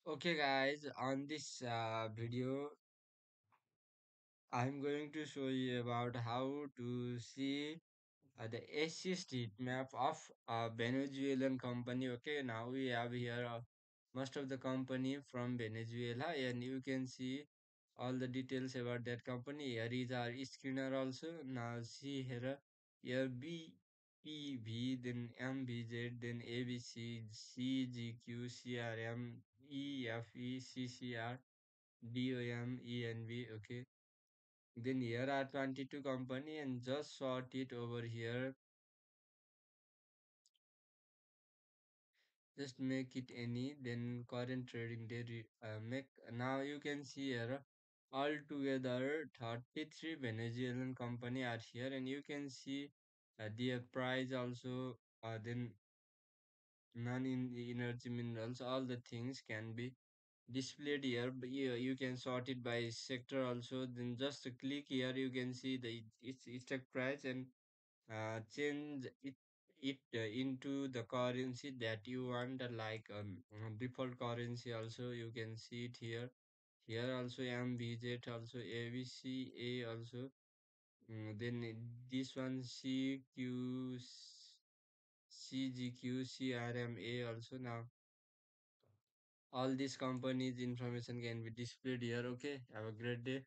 Okay, guys, on this video, I'm going to show you about how to see the AC street map of a Venezuelan company. Okay, now we have here most of the company from Venezuela, and you can see all the details about that company. Here is our screener also. Now see here, here BEV, then MBZ, then ABC, CGQ, CRM, EFE, CCR. DOMENV, okay. Then here are 22 company and just sort it over here. Just make it any, then current trading day make. Now you can see here altogether 33 Venezuelan company are here, and you can see their price also, then non in energy minerals, all the things can be displayed here. But you can sort it by sector also. Then just click here, you can see its stock price, and change it into the currency that you want, like default currency also. You can see it here. Here also MVZ, also AVCA also. Then this one CGQ, CRMA also. Now all these companies information can be displayed here. Okay, have a great day.